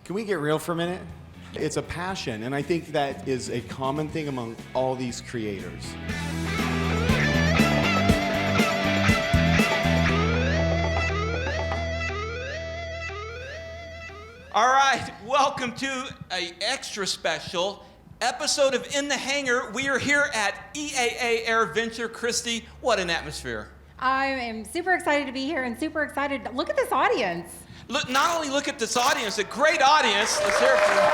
Can we get real for a minute? It's a passion, and I think that is a common thing among all these creators. All right, welcome to an extra special episode of In the Hangar. We are here at EAA AirVenture. Christy, what an atmosphere. I am super excited to be here and super excited. Look at this audience. Look, not only look at this audience, a great audience. Let's hear it for them.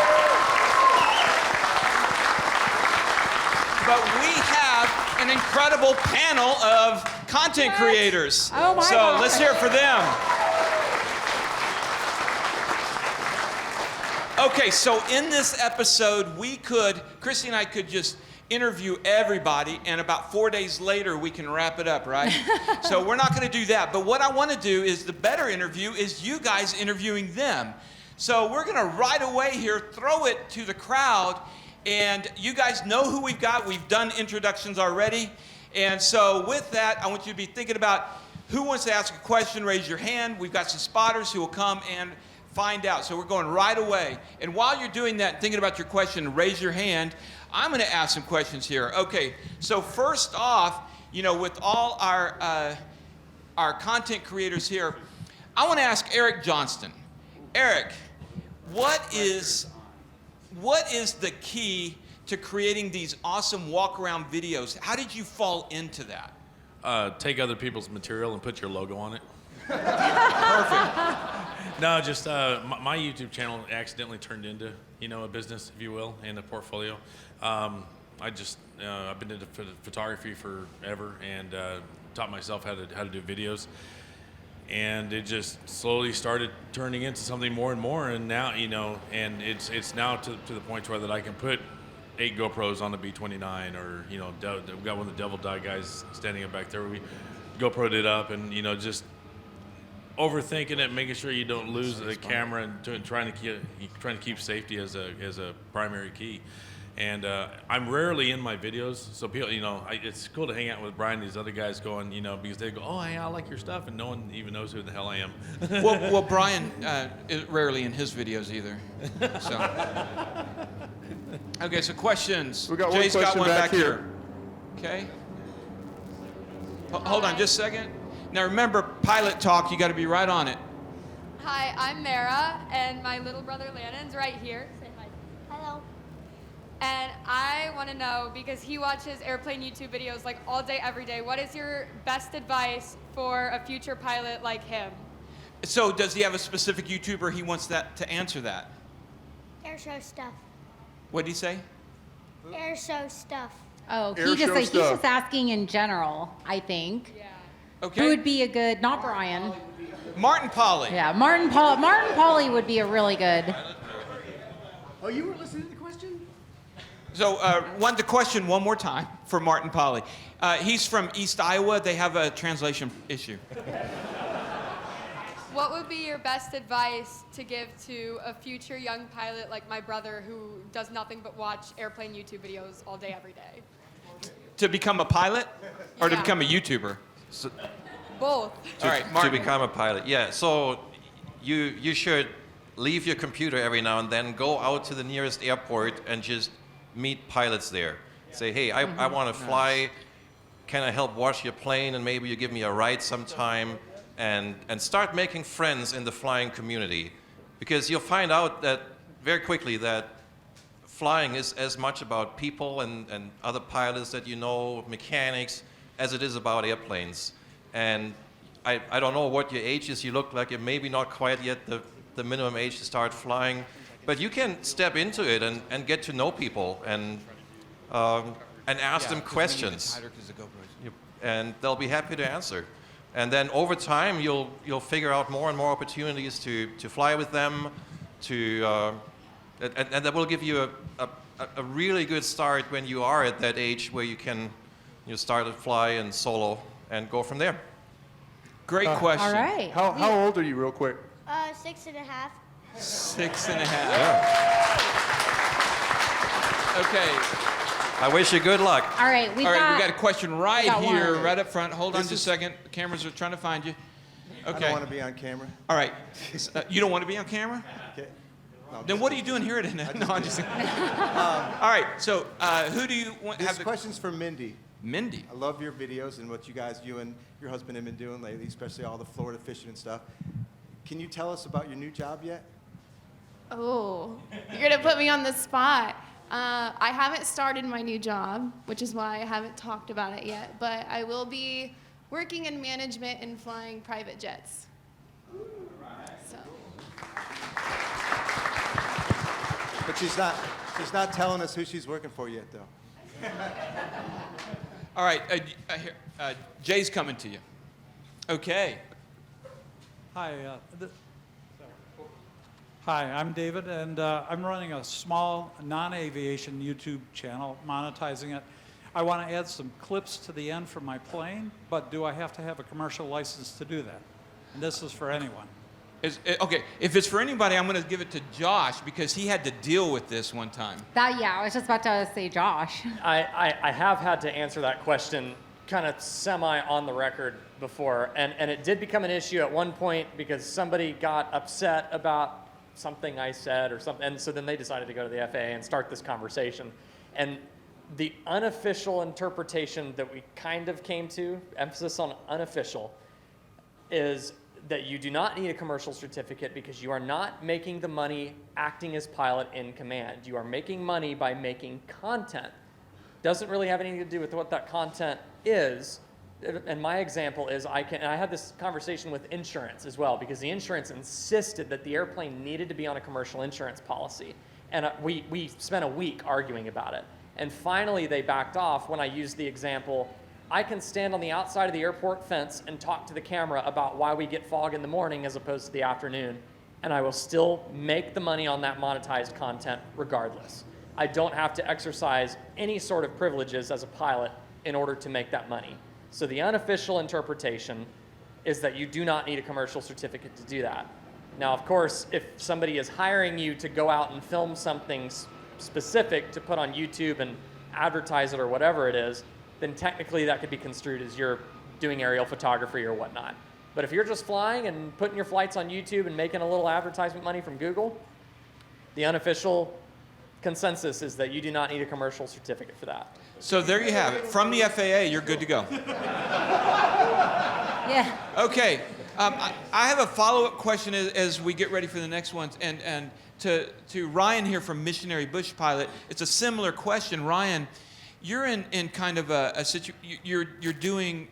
But we have an incredible panel of content creators. Oh my So gosh. let's hear it for them. Okay, so in this episode, Christy and I could just interview everybody, and about 4 days later, we can wrap it up, right? So we're not going to do that. But what I want to do is the better interview is you guys interviewing them. So we're going to right away here throw it to the crowd, and you guys know who we've got. We've done introductions already. And so with that, I want you to be thinking about who wants to ask a question, raise your hand. We've got some spotters who will come and find out. So we're going right away. And while you're doing that, thinking about your question, raise your hand. I'm going to ask some questions here. Okay, so first off, with all our content creators here, I want to ask Eric Johnston. Eric, what is the key to creating these awesome walk-around videos? How did you fall into that? Take other people's material and put your logo on it. Perfect. No, just my YouTube channel accidentally turned into, a business, if you will, and a portfolio. I've been into photography forever and taught myself how to do videos. And it just slowly started turning into something more and more. And now, and it's now to the point where that I can put 8 GoPros on the B-29, or, we've got one of the Devil Die guys standing up back there. We GoPro'd it up, and, just overthinking it, making sure you don't lose the camera, and trying to keep safety as a primary key. And I'm rarely in my videos, so people, it's cool to hang out with Brian and these other guys going, because they go, oh, hey, I like your stuff, and no one even knows who the hell I am. Well, Brian is rarely in his videos either. So. Okay, so questions. We got Jay's one got question one back here. Okay. Hold on just a second. Now remember, pilot talk, you got to be right on it. Hi, I'm Mara, and my little brother Lannon's right here. Say hi. Hello. And I want to know, because he watches airplane YouTube videos like all day, every day, what is your best advice for a future pilot like him? So does he have a specific YouTuber he wants to answer that? Air show stuff. What did he say? Air show stuff. Oh, Air he's show just stuff. asking in general, I think. Yeah. Okay. Who would be a good, not Brian. Martin Polly. Yeah, Martin Polly would be a really good. Oh, you were listening to the question? So want the question one more time for Martin Polly. He's from East Iowa. They have a translation issue. What would be your best advice to give to a future young pilot like my brother who does nothing but watch airplane YouTube videos all day, every day? To become a pilot or to Yeah. become a YouTuber? Both. All right, To Martin. become a pilot, yeah. So you should leave your computer every now and then, go out to the nearest airport and just meet pilots there. Say, hey, I want to fly. Can I help wash your plane, and maybe you give me a ride sometime? And start making friends in the flying community, because you'll find out that very quickly that flying is as much about people and other pilots that mechanics, as it is about airplanes. And I don't know what your age is. You look like you're maybe not quite yet the minimum age to start flying, but you can step into it and get to know people and ask them questions, and they'll be happy to answer. And then over time, you'll figure out more and more opportunities to fly with them, and that will give you a really good start when you are at that age where you can start to fly and solo and go from there. Great question. All right. How old are you, real quick? 6.5. 6.5. Yeah. Okay. I wish you good luck. All right, we We got a question right got here, one. right up front. Hold on This just a second. The cameras are trying to find you. I Okay. don't want to be on camera. All right. You don't want to be on camera? Okay. Then what are you doing here at No, I'm just kidding. All right, so who do you want? This question's for Mindy. Mindy. I love your videos and what you and your husband have been doing lately, especially all the Florida fishing and stuff. Can you tell us about your new job yet? Oh, you're gonna put me on the spot. I haven't started my new job, which is why I haven't talked about it yet, but I will be working in management and flying private jets. So. But she's not telling us who she's working for yet, though. All right, Jay's coming to you. Okay. Hi, Hi, I'm David, and I'm running a small non-aviation YouTube channel, monetizing it. I want to add some clips to the end from my plane, but do I have to have a commercial license to do that? And this is for anyone. Okay, if it's for anybody, I'm going to give it to Josh because he had to deal with this one time. Yeah, I was just about to say Josh. I have had to answer that question kind of semi on the record before, and it did become an issue at one point because somebody got upset about something I said or something, and so then they decided to go to the FAA and start this conversation. And the unofficial interpretation that we kind of came to, emphasis on unofficial, is that you do not need a commercial certificate because you are not making the money acting as pilot in command. You are making money by making content. Doesn't really have anything to do with what that content is. And my example is I had this conversation with insurance as well because the insurance insisted that the airplane needed to be on a commercial insurance policy. And we spent a week arguing about it. And finally they backed off when I used the example, I can stand on the outside of the airport fence and talk to the camera about why we get fog in the morning as opposed to the afternoon, and I will still make the money on that monetized content regardless. I don't have to exercise any sort of privileges as a pilot in order to make that money. So the unofficial interpretation is that you do not need a commercial certificate to do that. Now, of course, if somebody is hiring you to go out and film something specific to put on YouTube and advertise it or whatever it is, then technically that could be construed as you're doing aerial photography or whatnot. But if you're just flying and putting your flights on YouTube and making a little advertisement money from Google, the unofficial consensus is that you do not need a commercial certificate for that. So there you have it. From the FAA, you're good to go. Yeah. Okay. I have a follow-up question as we get ready for the next ones. And to Ryan here from Missionary Bush Pilot, it's a similar question. Ryan, you're in kind of a situation, you're doing,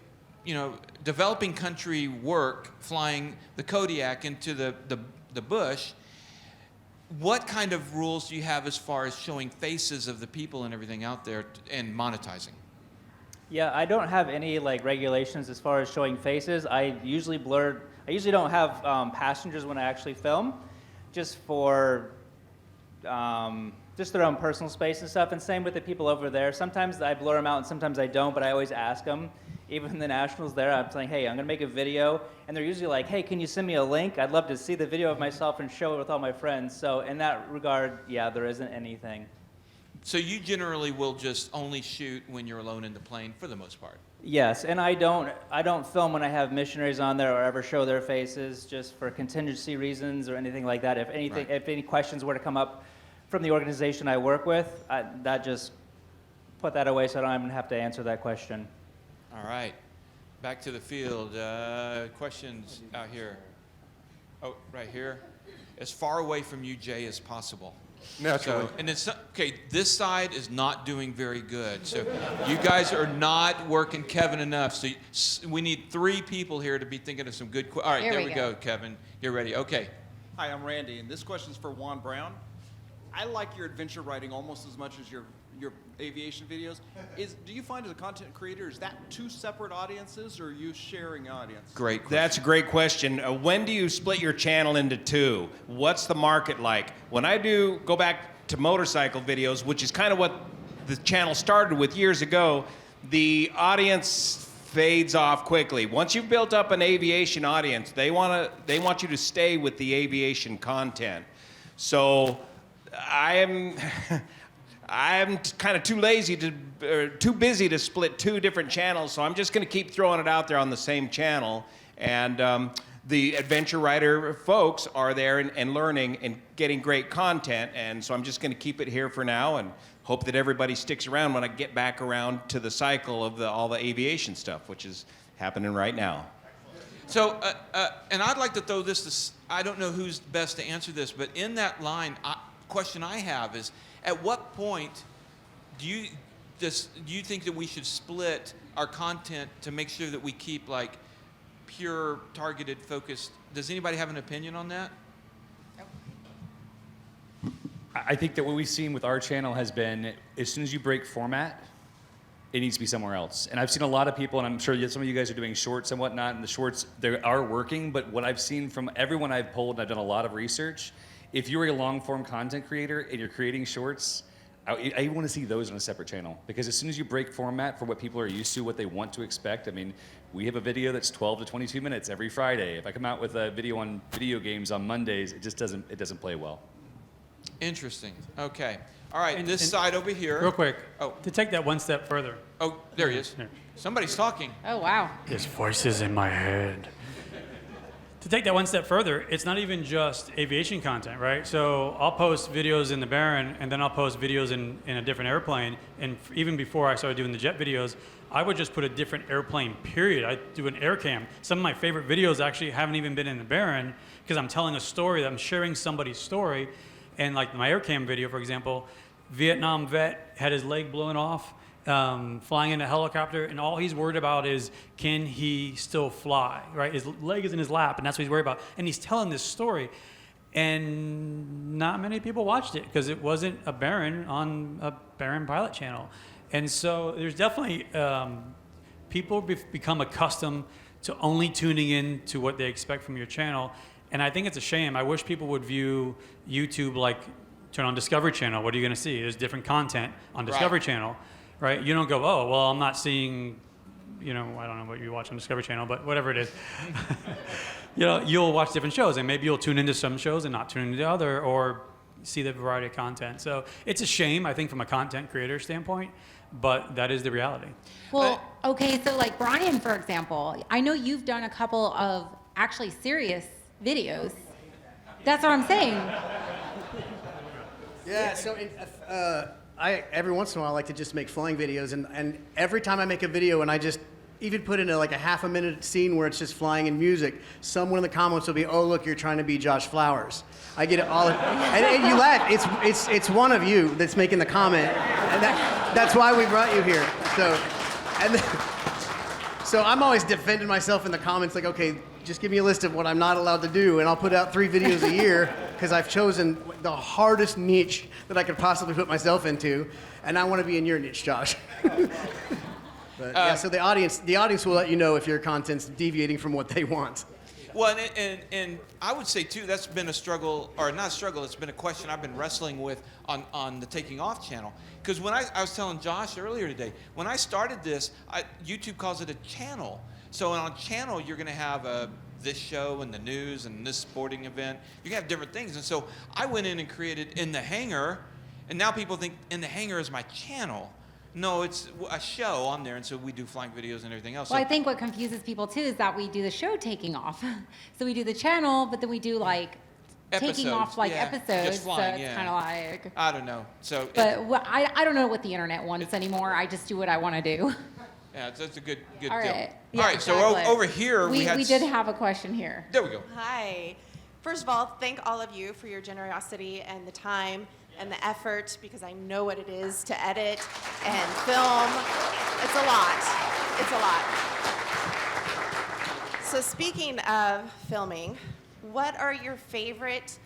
developing country work, flying the Kodiak into the bush. What kind of rules do you have as far as showing faces of the people and everything out there and monetizing? Yeah, I don't have any regulations as far as showing faces. I usually don't have passengers when I actually film, just for just their own personal space and stuff. And same with the people over there. Sometimes I blur them out and sometimes I don't, but I always ask them. Even the nationals there, I'm saying, hey, I'm gonna make a video. And they're usually like, hey, can you send me a link? I'd love to see the video of myself and show it with all my friends. So in that regard, yeah, there isn't anything. So you generally will just only shoot when you're alone in the plane for the most part? Yes, and I don't film when I have missionaries on there or ever show their faces, just for contingency reasons or anything like that. If anything, Right. If any questions were to come up from the organization I work with, that just put that away so I don't even have to answer that question. All right. Back to the field. Questions out here. Oh, right here. As far away from you, Jay, as possible. Naturally. So, and it's okay. This side is not doing very good. So you guys are not working Kevin enough. So we need 3 people here to be thinking of some good. All right, Here there we we go. go, Kevin. You're ready. Okay. Hi, I'm Randy, and this question's for Juan Brown. I like your adventure writing almost as much as your aviation videos. Do you find as a content creator, is that 2 separate audiences, or are you sharing audience? Great question. That's a great question. When do you split your channel into 2? What's the market like? When I do go back to motorcycle videos, which is kind of what the channel started with years ago, the audience fades off quickly. Once you've built up an aviation audience, they want you to stay with the aviation content. So I'm kind of too lazy too busy to split 2 different channels, so I'm just going to keep throwing it out there on the same channel. And the adventure writer folks are there and learning and getting great content. And so I'm just going to keep it here for now and hope that everybody sticks around when I get back around to the cycle of all the aviation stuff, which is happening right now. So, and I'd like to throw this, I don't know who's best to answer this, but in that line, question I have is, at what point do you think that we should split our content to make sure that we keep like pure, targeted, focused? Does anybody have an opinion on that? I think that what we've seen with our channel has been, as soon as you break format, it needs to be somewhere else. And I've seen a lot of people, and I'm sure some of you guys are doing shorts and whatnot, and the shorts, they are working, but what I've seen from everyone I've polled, and I've done a lot of research, if you're a long-form content creator and you're creating shorts, I want to see those on a separate channel. Because as soon as you break format for what people are used to, what they want to expect, I mean, we have a video that's 12 to 22 minutes every Friday. If I come out with a video on video games on Mondays, it just doesn't play well. Interesting. Okay. All right, this side over here. Real quick. Oh. To take that one step further. Oh, there he is. Somebody's talking. Oh, wow. There's voices in my head. To take that one step further, it's not even just aviation content, right? So I'll post videos in the Baron, and then I'll post videos in a different airplane. And even before I started doing the jet videos, I would just put a different airplane, period. I do an air cam. Some of my favorite videos actually haven't even been in the Baron because I'm telling a story, I'm sharing somebody's story. And like my air cam video, for example, Vietnam vet had his leg blown off, flying in a helicopter, and all he's worried about is, can he still fly, right? His leg is in his lap, and that's what he's worried about. And he's telling this story, and not many people watched it because it wasn't a Baron on a Baron pilot channel. And so there's definitely, people become accustomed to only tuning in to what they expect from your channel. And I think it's a shame. I wish people would view YouTube like, turn on Discovery Channel. What are you going to see? There's different content on Discovery Channel, right? You don't go, oh, well, I'm not seeing, I don't know what you watch on Discovery Channel, but whatever it is. You'll watch different shows, and maybe you'll tune into some shows and not tune into the other, or see the variety of content. So it's a shame, I think, from a content creator standpoint, but that is the reality. Well, okay, so like Brian, for example, I know you've done a couple of actually serious videos. That's what I'm saying. Yeah, so I every once in a while I like to just make flying videos, and every time I make a video and I just even put in like a half a minute scene where it's just flying and music, someone in the comments will be, oh look, you're trying to be Josh Flowers. I get it all, and you laugh. It's one of you that's making the comment, and that's why we brought you here. So I'm always defending myself in the comments, like, okay, just give me a list of what I'm not allowed to do, and I'll put out 3 videos a year because I've chosen the hardest niche that I could possibly put myself into, and I want to be in your niche, Josh. But yeah, so the audience will let you know if your content's deviating from what they want. Well, and I would say too, that's been a struggle, or not a struggle, it's been a question I've been wrestling with on the TakingOff channel. Because when I was telling Josh earlier today, when I started this, YouTube calls it a channel. So on a channel, you're going to have this show and the news and this sporting event. You're going to have different things. And so I went in and created InTheHangar, and now people think InTheHangar is my channel. No, it's a show on there, and so we do flying videos and everything else. Well, So I think what confuses people too is that we do the show Taking Off. So we do the channel, but then we do like Taking Off like episodes. Just flying, so it's kind of like. I don't know. So. But I don't know what the internet wants anymore. I just do what I want to do. Yeah, that's a good All deal. right. All right. So over here we had. We did have a question here. There we go. Hi. First of all, thank all of you for your generosity and the time and the effort, because I know what it is to edit and film. It's a lot. It's a lot. So speaking of filming, what are your favorite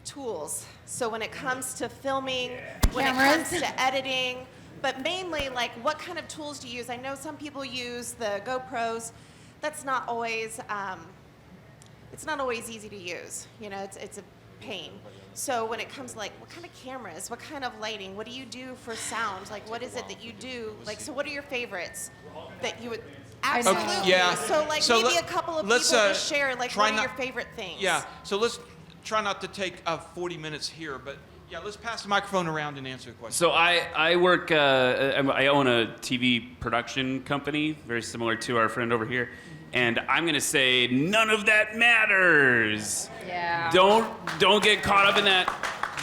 tools? So when it comes to filming, when it comes to editing, but mainly like what kind of tools do you use? I know some people use the GoPros. That's not always, it's not always easy to use. It's a pain. So when it comes to like, what kind of cameras, what kind of lighting, what do you do for sound? Like, what is it that you do? Like, so what are your favorites that you would, absolutely. Yeah. So like maybe a couple of people to share, like what are your favorite things? Yeah, so let's try not to take 40 minutes here, but yeah, let's pass the microphone around and answer the question. So I work, I own a TV production company, very similar to our friend over here. And I'm gonna say none of that matters. Yeah. Don't get caught up in that.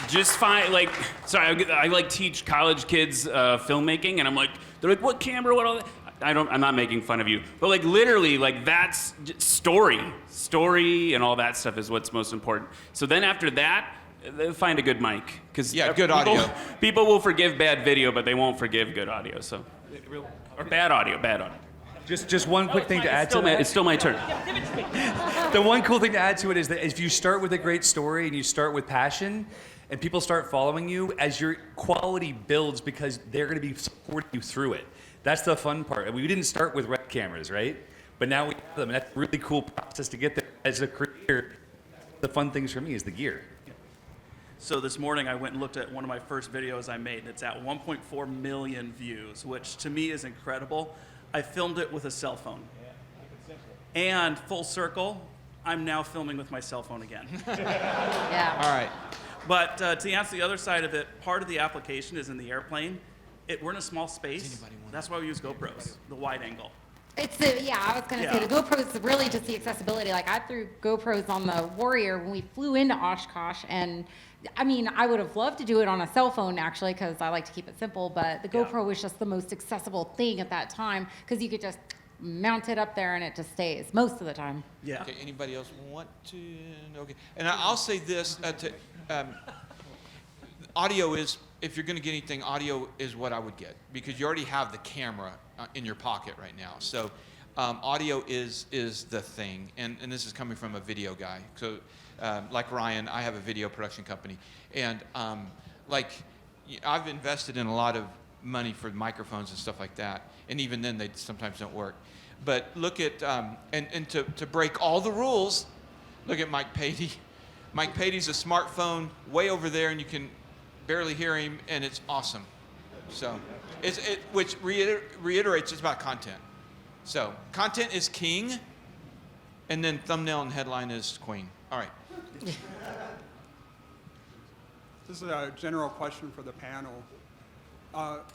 Just fine. Like, sorry, I like teach college kids filmmaking, and I'm like, they're like, what camera, what all that? I'm not making fun of you, but like literally, like that's story, and all that stuff is what's most important. So then after that, find a good mic, because good audio. People will forgive bad video, but they won't forgive good audio. So, or bad audio. Just one quick thing to add to that. It's still my turn. The one cool thing to add to it is that if you start with a great story and you start with passion, and people start following you, as your quality builds, because they're going to be supporting you through it. That's the fun part. We didn't start with red cameras, right? But now we have them, and that's a really cool process to get there. As a creator, the fun things for me is the gear. So this morning I went and looked at one of my first videos I made. It's at 1.4 million views, which to me is incredible. I filmed it with a cell phone. And full circle, I'm now filming with my cell phone again. Yeah. All right. But to answer the other side of it, part of the application is in the airplane. We're in a small space. That's why we use GoPros, the wide angle. I was going to say, the GoPros is really just the accessibility. Like, I threw GoPros on the Warrior when we flew into Oshkosh, and I mean, I would have loved to do it on a cell phone, actually, because I like to keep it simple, but the GoPro was just the most accessible thing at that time, because you could just mount it up there and it just stays most of the time. Yeah. Okay, anybody else want to? Okay. And I'll say this, audio is, if you're going to get anything, audio is what I would get, because you already have the camera in your pocket right now. So audio is the thing, and this is coming from a video guy. So like Ryan, I have a video production company, and I've invested in a lot of money for microphones and stuff like that, and even then they sometimes don't work. But look at, and to break all the rules, look at Mike Patey. Mike Patey's a smartphone way over there, and you can barely hear him, and it's awesome. So, which reiterates it's about content. So, content is king, and then thumbnail and headline is queen. All right. This is a general question for the panel.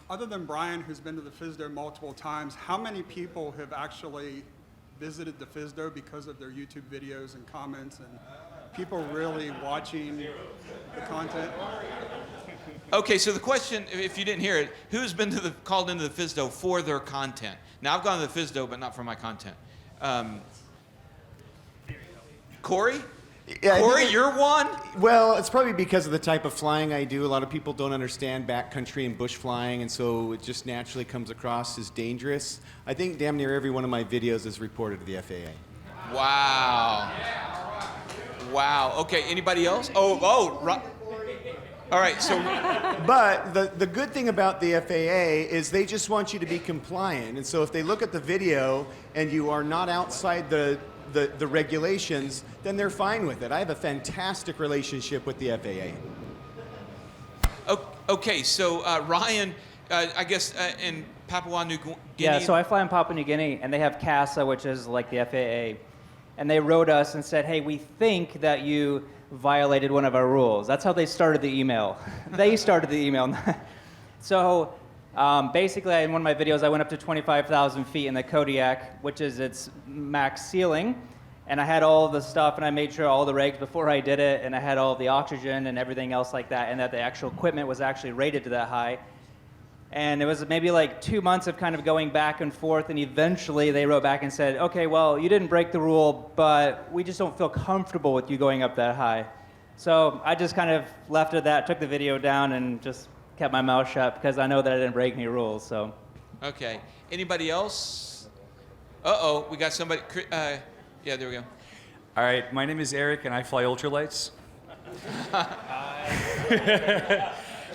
Other than Brian, who's been to the FSDO multiple times, how many people have actually visited the FSDO because of their YouTube videos and comments and people really watching the content? Okay, so the question, if you didn't hear it, who's been called into the FSDO for their content? Now, I've gone to the FSDO, but not for my content. Corey? Yeah, Corey, you're one? Well, it's probably because of the type of flying I do. A lot of people don't understand backcountry and bush flying, and so it just naturally comes across as dangerous. I think damn near every one of my videos is reported to the FAA. Wow. Wow. Okay, anybody else? All right, so... But the good thing about the FAA is they just want you to be compliant. And so if they look at the video and you are not outside the regulations, then they're fine with it. I have a fantastic relationship with the FAA. Okay, so Ryan, I guess in Papua New Guinea... Yeah, so I fly in Papua New Guinea, and they have CASA, which is like the FAA. And they wrote us and said, hey, we think that you violated one of our rules. That's how they started the email. They started the email. So basically, in one of my videos, I went up to 25,000 feet in the Kodiak, which is its max ceiling. And I had all the stuff, and I made sure all the regs before I did it, and I had all the oxygen and everything else like that, and that the actual equipment was actually rated to that high. And it was maybe like 2 months of kind of going back and forth, and eventually they wrote back and said, okay, well, you didn't break the rule, but we just don't feel comfortable with you going up that high. So I just kind of left it at that, took the video down, and just kept my mouth shut because I know that I didn't break any rules. So. Okay. Anybody else? Uh-oh, we got somebody. Yeah, there we go. All right, my name is Eric, and I fly ultralights.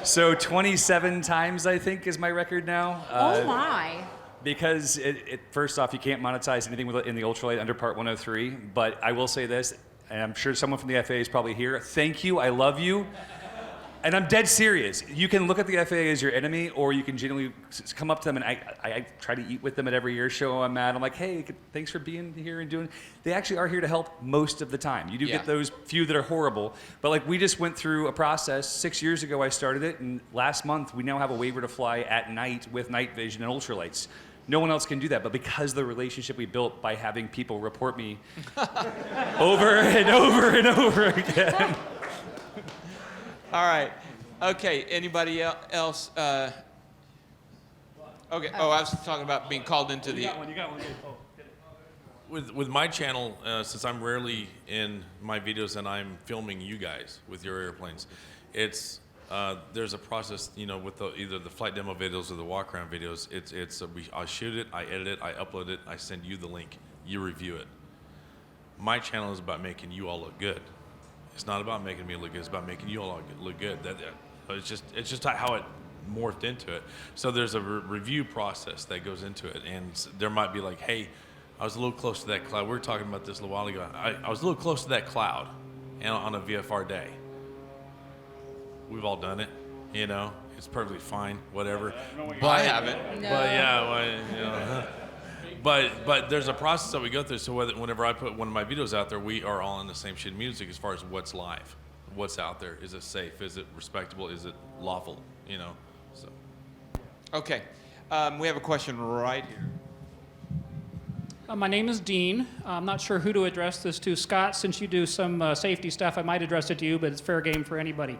So 27 times, I think, is my record now. Oh, my. Because, first off, you can't monetize anything in the ultralight under Part 103. But I will say this, and I'm sure someone from the FAA is probably here. Thank you. I love you. And I'm dead serious. You can look at the FAA as your enemy, or you can genuinely come up to them, and I try to eat with them at every air show I'm at. I'm like, hey, thanks for being here and doing. They actually are here to help most of the time. You do get those few that are horrible, but like we just went through a process. 6 years ago I started it, and last month we now have a waiver to fly at night with night vision and ultralights. No one else can do that. But because of the relationship we built by having people report me over and over and over again. All right. Okay. Anybody else? Okay. Oh, I was talking about being called into the. You got one. Oh. With my channel, since I'm rarely in my videos and I'm filming you guys with your airplanes, it's there's a process, you know, with either the flight demo videos or the walk around videos. I shoot it, I edit it, I upload it, I send you the link, you review it. My channel is about making you all look good. It's not about making me look good. It's about making you all look good. It's just how it morphed into it. So there's a review process that goes into it, and there might be like, hey, I was a little close to that cloud. We were talking about this a little while ago. I was a little close to that cloud on a VFR day. We've all done it, you know. It's perfectly fine, whatever. But I haven't. But yeah, well, you know. But there's a process that we go through. So whenever I put one of my videos out there, we are all in the same sheet of music as far as what's live, what's out there. Is it safe? Is it respectable? Is it lawful? You know. So. Okay, we have a question right here. My name is Dean. I'm not sure who to address this to. Scott, since you do some safety stuff, I might address it to you, but it's fair game for anybody.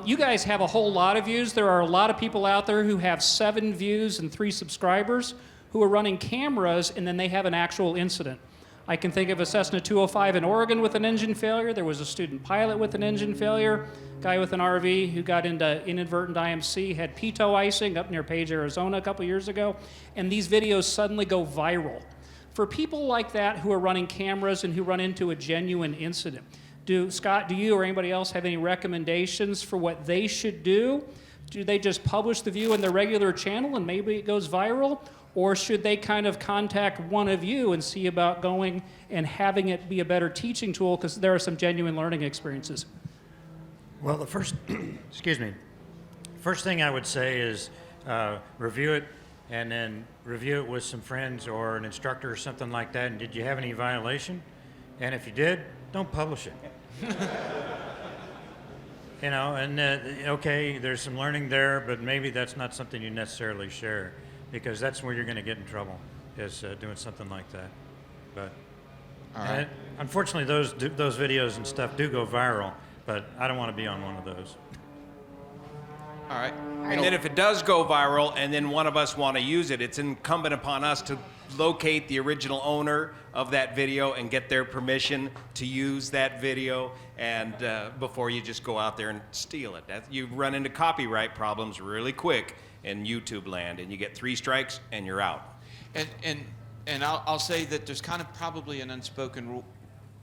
You guys have a whole lot of views. There are a lot of people out there who have 7 views and 3 subscribers who are running cameras, and then they have an actual incident. I can think of a Cessna 205 in Oregon with an engine failure. There was a student pilot with an engine failure, guy with an RV who got into inadvertent IMC, had pitot icing up near Page, Arizona a couple years ago, and these videos suddenly go viral. For people like that who are running cameras and who run into a genuine incident, Scott, do you or anybody else have any recommendations for what they should do? Do they just publish the view in their regular channel and maybe it goes viral? Or should they kind of contact one of you and see about going and having it be a better teaching tool, because there are some genuine learning experiences? Well, the first, excuse me, first thing I would say is review it, and then review it with some friends or an instructor or something like that. And did you have any violation? And if you did, don't publish it. You know, and okay, there's some learning there, but maybe that's not something you necessarily share, because that's where you're going to get in trouble, is doing something like that. But unfortunately, those videos and stuff do go viral, but I don't want to be on one of those. All right. And then if it does go viral and then one of us want to use it, it's incumbent upon us to locate the original owner of that video and get their permission to use that video, and before you just go out there and steal it. You run into copyright problems really quick in YouTube land, and you get 3 strikes and you're out. And I'll say that there's kind of probably an unspoken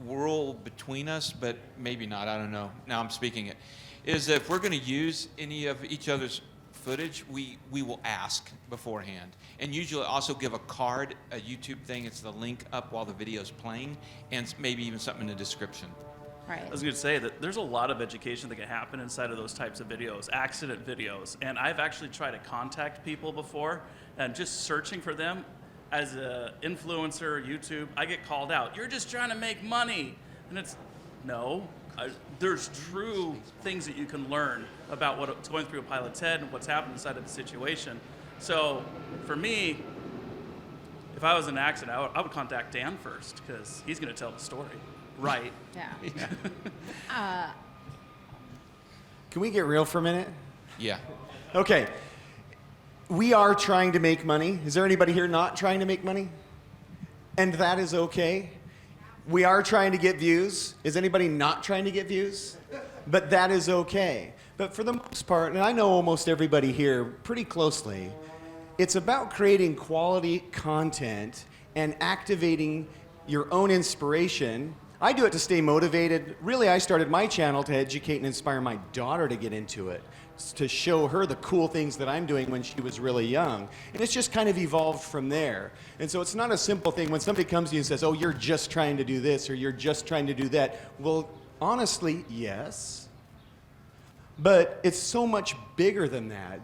rule between us, but maybe not, I don't know. Now I'm speaking it. Is that if we're going to use any of each other's footage, we will ask beforehand. And usually also give a card, a YouTube thing, it's the link up while the video's playing, and maybe even something in the description. Right. I was going to say that there's a lot of education that can happen inside of those types of videos, accident videos. And I've actually tried to contact people before, and just searching for them as an influencer, YouTube, I get called out. You're just trying to make money. And it's, no. There's true things that you can learn about what's going through a pilot's head and what's happening inside of the situation. So for me, if I was in an accident, I would contact Dan first, because he's going to tell the story. Right. Yeah. Can we get real for a minute? Yeah. Okay. We are trying to make money. Is there anybody here not trying to make money? And that is okay. We are trying to get views. Is anybody not trying to get views? But that is okay. But for the most part, and I know almost everybody here pretty closely, it's about creating quality content and activating your own inspiration. I do it to stay motivated. Really, I started my channel to educate and inspire my daughter to get into it, to show her the cool things that I'm doing when she was really young. And it's just kind of evolved from there. And so it's not a simple thing when somebody comes to you and says, oh, you're just trying to do this or you're just trying to do that. Well, honestly, yes. But it's so much bigger than that.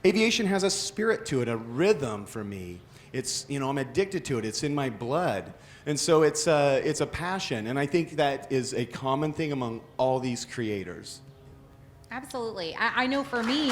Aviation has a spirit to it, a rhythm for me. It's, you know, I'm addicted to it. It's in my blood. And so it's a passion. And I think that is a common thing among all these creators. Absolutely. I know for me,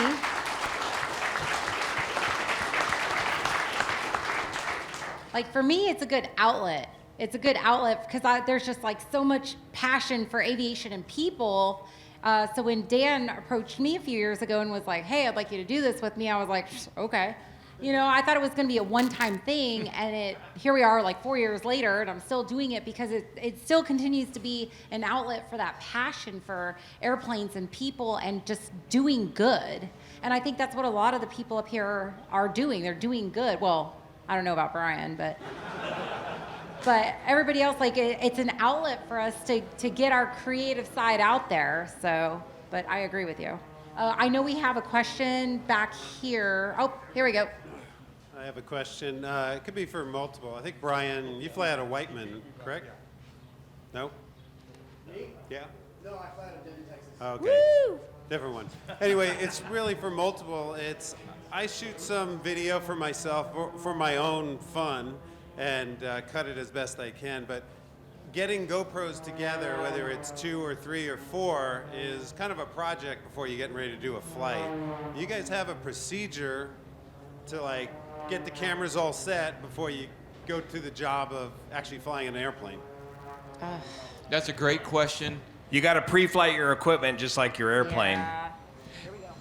like for me, it's a good outlet. It's a good outlet because there's just like so much passion for aviation and people. So when Dan approached me a few years ago and was like, hey, I'd like you to do this with me, I was like, okay. You know, I thought it was going to be a one-time thing, and here we are like 4 years later, and I'm still doing it because it still continues to be an outlet for that passion for airplanes and people and just doing good. And I think that's what a lot of the people up here are doing. They're doing good. Well, I don't know about Brian, but everybody else, like it's an outlet for us to get our creative side out there. So, but I agree with you. I know we have a question back here. Oh, here we go. I have a question. It could be for multiple. I think, Brian, you fly out of Whiteman, correct? No? Me? Yeah? No, I fly out of Denton, Texas. Okay. Woo! Different one. Anyway, it's really for multiple. I shoot some video for myself, for my own fun, and cut it as best I can. But getting GoPros together, whether it's 2 or 3 or 4, is kind of a project before you're getting ready to do a flight. You guys have a procedure to like get the cameras all set before you go to the job of actually flying an airplane? That's a great question. You got to pre-flight your equipment just like your airplane. Yeah.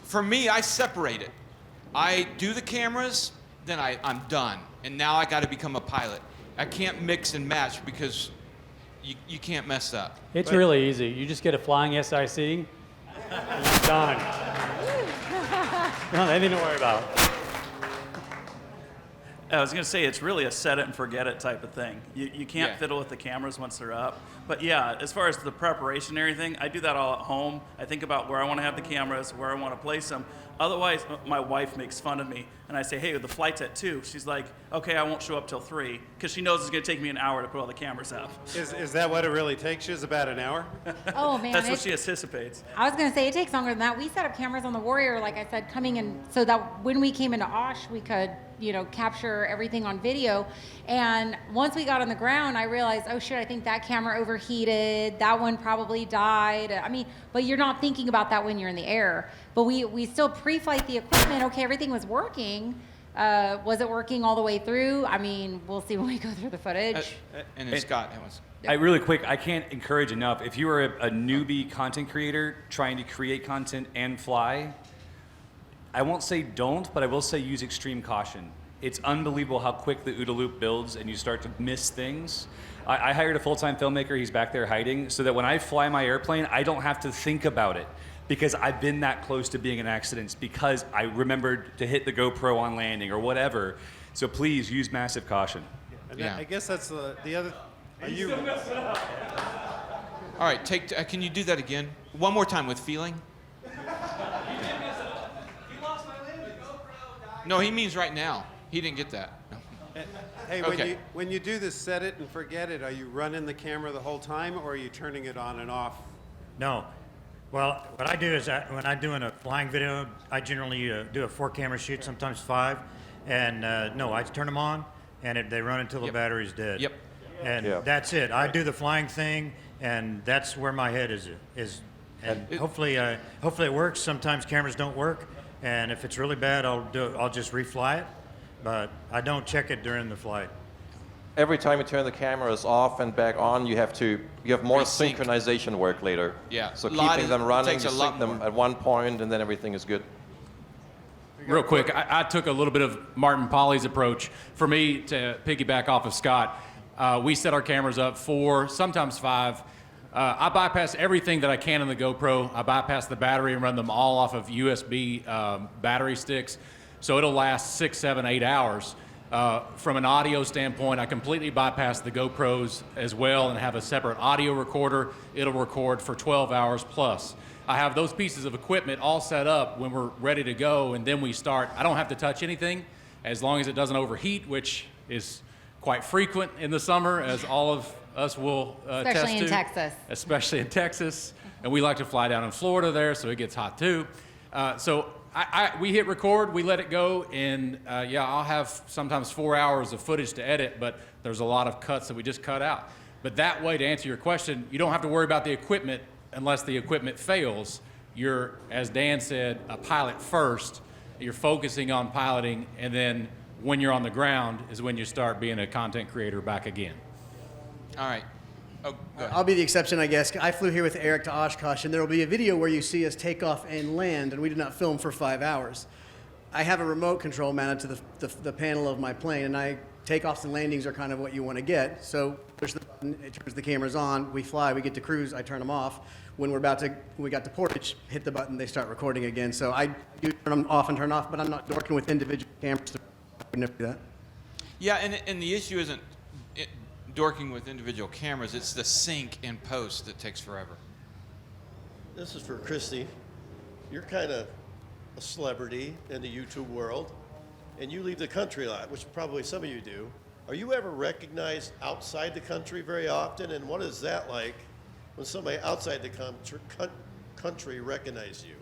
For me, I separate it. I do the cameras, then I'm done. And now I got to become a pilot. I can't mix and match because you can't mess up. It's really easy. You just get a flying SIC, and you're done. No, anything to worry about. I was going to say, it's really a set it and forget it type of thing. You can't Yeah. fiddle with the cameras once they're up. But yeah, as far as the preparation and everything, I do that all at home. I think about where I want to have the cameras, where I want to place them. Otherwise, my wife makes fun of me, and I say, hey, the flight's at 2. She's like, okay, I won't show up till 3, because she knows it's going to take me an hour to put all the cameras up. Is that what it really takes you, is about an hour? Oh, man. That's what she anticipates. I was going to say it takes longer than that. We set up cameras on the Warrior, like I said, coming in so that when we came into Osh, we could, capture everything on video. And once we got on the ground, I realized, oh shit, I think that camera overheated. That one probably died. I mean, but you're not thinking about that when you're in the air. But we still pre-flight the equipment. Okay, everything was working. Was it working all the way through? I mean, we'll see when we go through the footage. And then Scott, that was. Really quick, I can't encourage enough. If you are a newbie content creator trying to create content and fly, I won't say don't, but I will say use extreme caution. It's unbelievable how quick the OODA loop builds and you start to miss things. I hired a full-time filmmaker, he's back there hiding, so that when I fly my airplane, I don't have to think about it because I've been that close to being in accidents because I remembered to hit the GoPro on landing or whatever. So please use massive caution. And I guess that's the other. Are you? All right, can you do that again? One more time with feeling. No, he means right now. He didn't get that. No. Hey, Okay. when you do this set it and forget it, are you running the camera the whole time or are you turning it on and off? No. Well, what I do is when I'm doing a flying video, I generally do a 4-camera shoot, sometimes 5. And no, I turn them on and they run until the battery's dead. Yep. And that's it. I do the flying thing and that's where my head is. And hopefully it works. Sometimes cameras don't work. And if it's really bad, I'll just refly it, but I don't check it during the flight. Every time you turn the cameras off and back on, you have more Resync. synchronization work later. Yeah. So Lot keeping of- them running, takes you a lot sync them more. at one point, and then everything is good. Real quick, I took a little bit of Martin Polly's approach. For me, to piggyback off of Scott, we set our cameras up 4, sometimes 5. I bypass everything that I can in the GoPro. I bypass the battery and run them all off of USB battery sticks. So it'll last 6, 7, 8 hours. From an audio standpoint, I completely bypass the GoPros as well and have a separate audio recorder. It'll record for 12 hours plus. I have those pieces of equipment all set up when we're ready to go, and then we start. I don't have to touch anything as long as it doesn't overheat, which is quite frequent in the summer, as all of us will attest Especially in to. Texas. Especially in Texas. And we like to fly down in Florida there, so it gets hot too. So we hit record, we let it go, and I'll have sometimes 4 hours of footage to edit, but there's a lot of cuts that we just cut out. But that way, to answer your question, you don't have to worry about the equipment unless the equipment fails. You're, as Dan said, a pilot first. You're focusing on piloting, and then when you're on the ground is when you start being a content creator back again. All right. Oh, go ahead. I'll be the exception, I guess. I flew here with Eric to Oshkosh, and there will be a video where you see us take off and land, and we did not film for 5 hours. I have a remote control mounted to the panel of my plane, and takeoffs and landings are kind of what you want to get. So push the button, it turns the cameras on, we fly, we get to cruise, I turn them off. When we got to portage, hit the button, they start recording again. So I do turn them off and turn off, but I'm not working with individual cameras. I would never do that. Yeah, and the issue isn't dorking with individual cameras, it's the sync in post that takes forever. This is for Christy. You're kind of a celebrity in the YouTube world, and you leave the country a lot, which probably some of you do. Are you ever recognized outside the country very often, and what is that like when somebody outside the country recognizes you?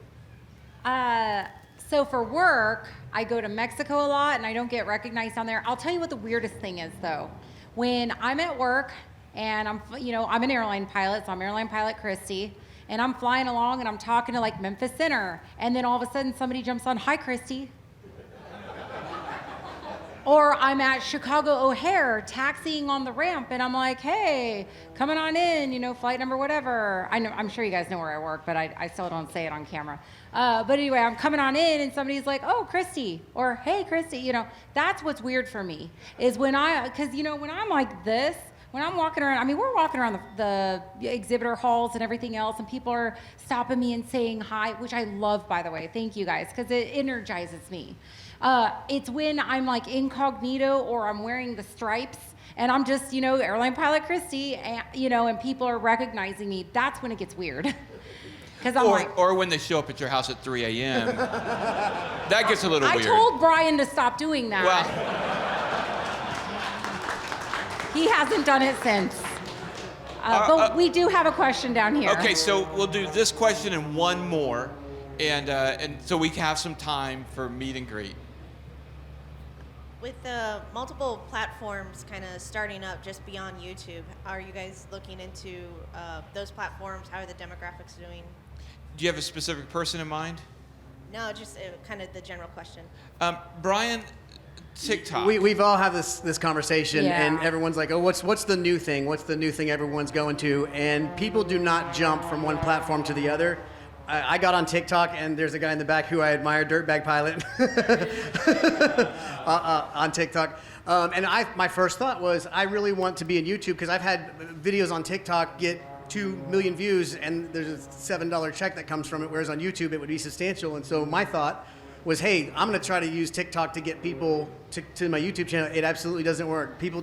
So for work, I go to Mexico a lot, and I don't get recognized down there. I'll tell you what the weirdest thing is, though. When I'm at work, and I'm an airline pilot, so I'm airline pilot Christy, and I'm flying along, and I'm talking to like Memphis Center, and then all of a sudden somebody jumps on, "Hi, Christy." Or I'm at Chicago O'Hare taxiing on the ramp, and I'm like, "Hey, coming on in, flight number whatever." I'm sure you guys know where I work, but I still don't say it on camera. But anyway, I'm coming on in, and somebody's like, "Oh, Christy," or "Hey, Christy." That's what's weird for me is when because when I'm like this, when I'm walking around, we're walking around the exhibitor halls and everything else, and people are stopping me and saying hi, which I love, by the way. Thank you guys, because it energizes me. It's when I'm like incognito or I'm wearing the stripes and I'm just, airline pilot Christy, and people are recognizing me. That's when it gets weird. Or when they show up at your house at 3 a.m. That gets a little weird. I told Brian to stop doing that. Well, he hasn't done it since. But we do have a question down here. Okay, so we'll do this question and one more, and so we can have some time for meet and greet. With the multiple platforms kind of starting up just beyond YouTube, are you guys looking into those platforms? How are the demographics doing? Do you have a specific person in mind? No, just kind of the general question. Brian, TikTok. We've all had this conversation, Yeah. and everyone's like, "Oh, what's the new thing? What's the new thing everyone's going to?" And people do not jump from one platform to the other. I got on TikTok, and there's a guy in the back who I admire, Dirtbag Pilot, on TikTok. And my first thought was, I really want to be in YouTube because I've had videos on TikTok get 2 million views, and there's a $7 check that comes from it, whereas on YouTube it would be substantial. And so my thought was, hey, I'm going to try to use TikTok to get people to my YouTube channel. It absolutely doesn't work. People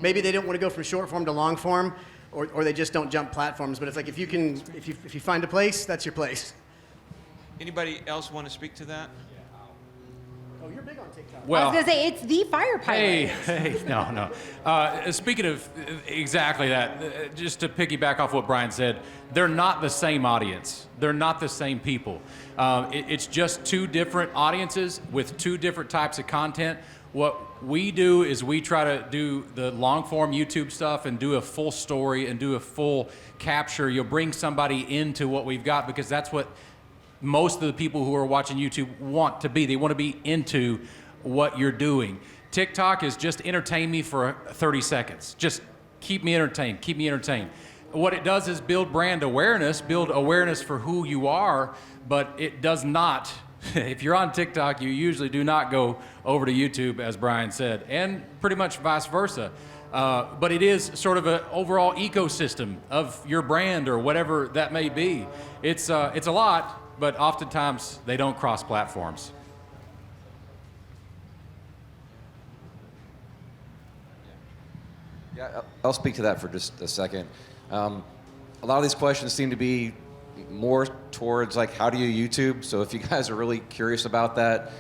maybe they don't want to go from short form to long form, or they just don't jump platforms. But it's like if you find a place, that's your place. Anybody else want to speak to that? Oh, you're big on TikTok. Well, I was going to say, it's the fire pilot. Hey, no. Speaking of exactly that, just to piggyback off what Brian said, they're not the same audience. They're not the same people. It's just two different audiences with two different types of content. What we do is we try to do the long form YouTube stuff and do a full story and do a full capture. You'll bring somebody into what we've got because that's what most of the people who are watching YouTube want to be. They want to be into what you're doing. TikTok is just entertain me for 30 seconds. Just keep me entertained, keep me entertained. What it does is build brand awareness, build awareness for who you are, but it does not, if you're on TikTok, you usually do not go over to YouTube, as Brian said, and pretty much vice versa. But it is sort of an overall ecosystem of your brand or whatever that may be. It's a lot, but oftentimes they don't cross platforms. Yeah, I'll speak to that for just a second. A lot of these questions seem to be more towards like, how do you YouTube? So if you guys are really curious about that,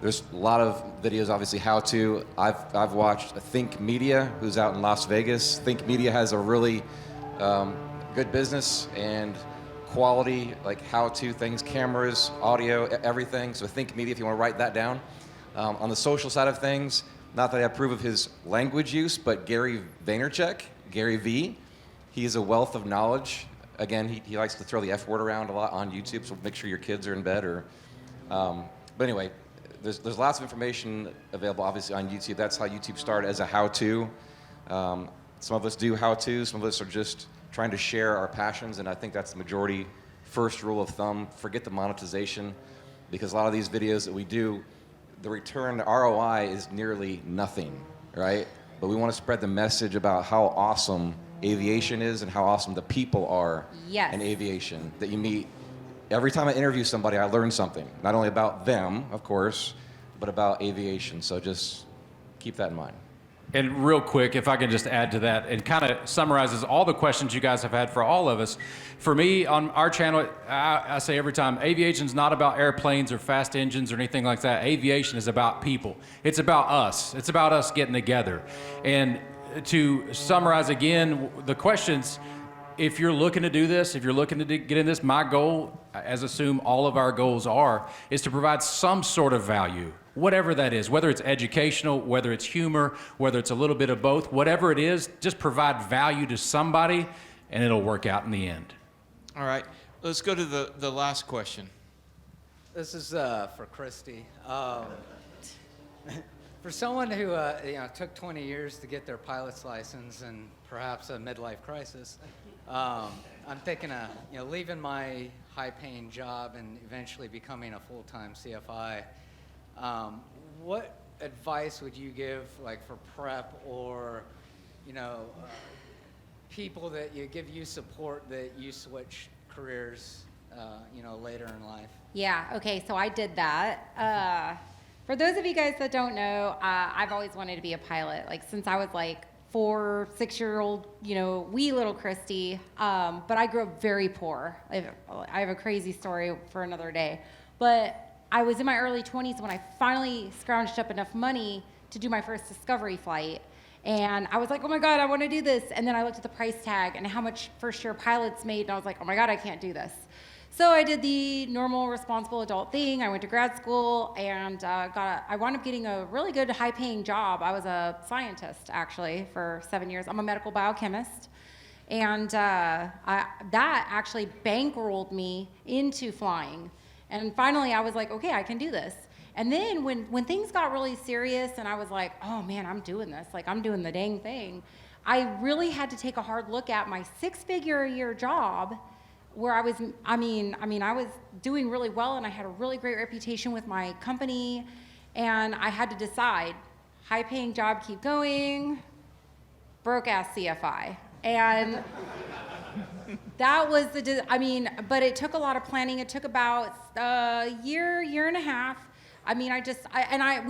there's a lot of videos, obviously, how to. I've watched Think Media, who's out in Las Vegas. Think Media has a really good business and quality, like how-to things, cameras, audio, everything. So Think Media, if you want to write that down. On the social side of things, not that I approve of his language use, but Gary Vaynerchuk, Gary V, he is a wealth of knowledge. Again, he likes to throw the F word around a lot on YouTube, so make sure your kids are in bed. But anyway, there's lots of information available, obviously, on YouTube. That's how YouTube started, as a how-to. Some of us do how-to. Some of us are just trying to share our passions, and I think that's the majority. First rule of thumb: forget the monetization, because a lot of these videos that we do, the return, the ROI is nearly nothing, right? But we want to spread the message about how awesome aviation is and how awesome the people are in aviation that you meet. Every time I interview somebody, I learn something, not only about them, of course, but about aviation. So just keep that in mind. And real quick, if I can just add to that, it kind of summarizes all the questions you guys have had for all of us. For me, on our channel, I say every time, aviation's not about airplanes or fast engines or anything like that. Aviation is about people. It's about us. It's about us getting together. And to summarize again, the questions, if you're looking to do this, if you're looking to get in this, my goal, as assume all of our goals are, is to provide some sort of value, whatever that is, whether it's educational, whether it's humor, whether it's a little bit of both, whatever it is, just provide value to somebody and it'll work out in the end. All right, let's go to the last question. This is for Christy. For someone who took 20 years to get their pilot's license and perhaps a midlife crisis, I'm thinking of leaving my high-paying job and eventually becoming a full-time CFI. What advice would you give, like for prep or people that give you support that you switch careers, later in life? Yeah, okay, so I did that. For those of you guys that don't know, I've always wanted to be a pilot, like since I was like 6-year-old, wee little Christy, but I grew up very poor. I have a crazy story for another day, but I was in my early 20s when I finally scrounged up enough money to do my first discovery flight. And I was like, oh my God, I want to do this. And then I looked at the price tag and how much first-year pilots made, and I was like, oh my God, I can't do this. So I did the normal, responsible adult thing. I went to grad school and I wound up getting a really good, high-paying job. I was a scientist, actually, for 7 years. I'm a medical biochemist. And that actually bankrolled me into flying. And finally, I was like, okay, I can do this. And then when things got really serious and I was like, oh man, I'm doing this, like I'm doing the dang thing, I really had to take a hard look at my 6-figure-a-year job where I was doing really well and I had a really great reputation with my company, and I had to decide, high-paying job, keep going, broke-ass CFI. And that was but it took a lot of planning. It took about a year and a half. We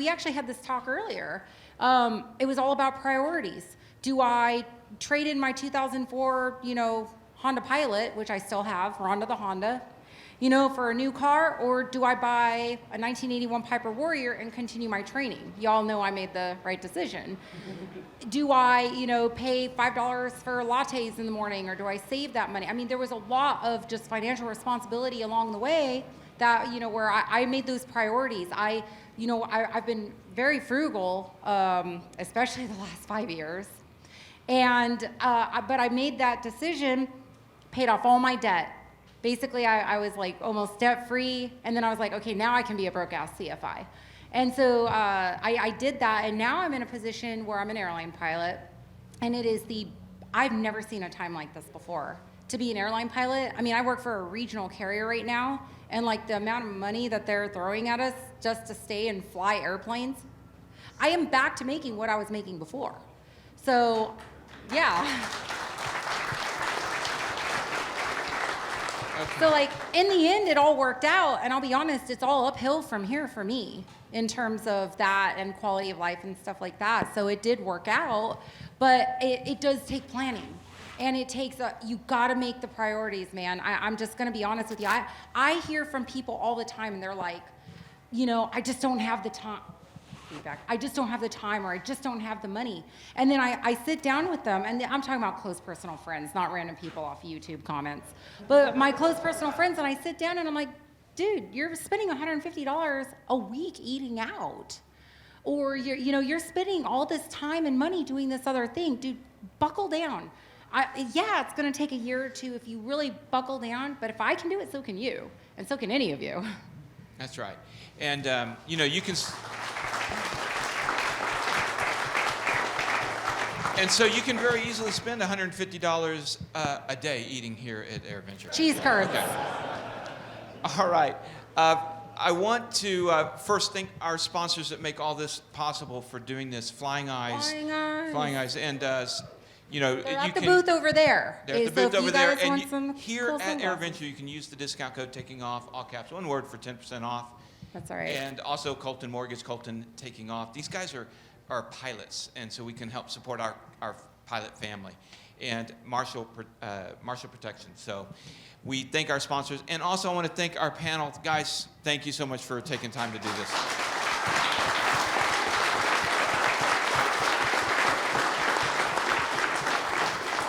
actually had this talk earlier. It was all about priorities. Do I trade in my 2004, Honda Pilot, which I still have, Rhonda the Honda, for a new car, or do I buy a 1981 Piper Warrior and continue my training? Y'all know I made the right decision. Do I, pay $5 for lattes in the morning, or do I save that money? There was a lot of just financial responsibility along the way that, where I made those priorities. I've been very frugal, especially the last 5 years. And, but I made that decision, paid off all my debt. Basically, I was like almost debt-free, and then I was like, okay, now I can be a broke-ass CFI. And so I did that, and now I'm in a position where I'm an airline pilot, and I've never seen a time like this before. To be an airline pilot, I work for a regional carrier right now, and like the amount of money that they're throwing at us just to stay and fly airplanes, I am back to making what I was making before. So, yeah. So like in the end, it all worked out, and I'll be honest, it's all uphill from here for me in terms of that and quality of life and stuff like that. So it did work out, but it does take planning, and it takes you got to make the priorities, man. I'm just gonna be honest with you. I hear from people all the time, and they're like, I just don't have the time. Feedback. I just don't have the time, or I just don't have the money. And then I sit down with them, and I'm talking about close personal friends, not random people off YouTube comments, but my close personal friends, and I sit down and I'm like, dude, you're spending $150 a week eating out, or you're spending all this time and money doing this other thing. Dude, buckle down. It's gonna take a year or two if you really buckle down, but if I can do it, so can you, and so can any of you. That's right. And, you know, you can... And so you can very easily spend $150 a day eating here at AirVenture. Cheese curds. Okay. All right. I want to first thank our sponsors that make all this possible for doing this. Flying Eyes. Flying Eyes. Flying Eyes. And, you know, They're you at the can... booth over there. They're at the So booth if over you there. guys And want some here cool at sunglasses. AirVenture, you can use the discount code TakingOff, all caps, one word, for 10% off. That's all right. And also Colton Mortgage, Colton Taking Off. These guys are pilots, and so we can help support our pilot family. And Marshall Protection. So we thank our sponsors. And also I want to thank our panel. Guys, thank you so much for taking time to do this.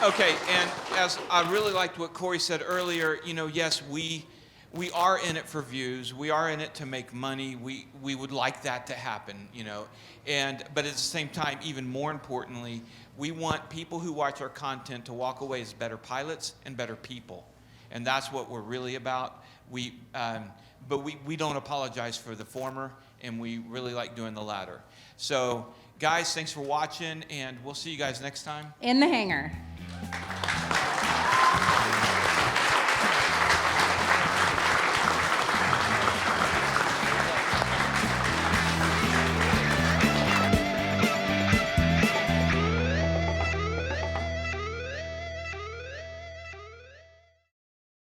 Okay, and as I really liked what Corey said earlier, you know, yes, we are in it for views. We are in it to make money. We would like that to happen, you know. But at the same time, even more importantly, we want people who watch our content to walk away as better pilots and better people. And that's what we're really about. But we don't apologize for the former, and we really like doing the latter. So, guys, thanks for watching, and we'll see you guys next time. In the hangar.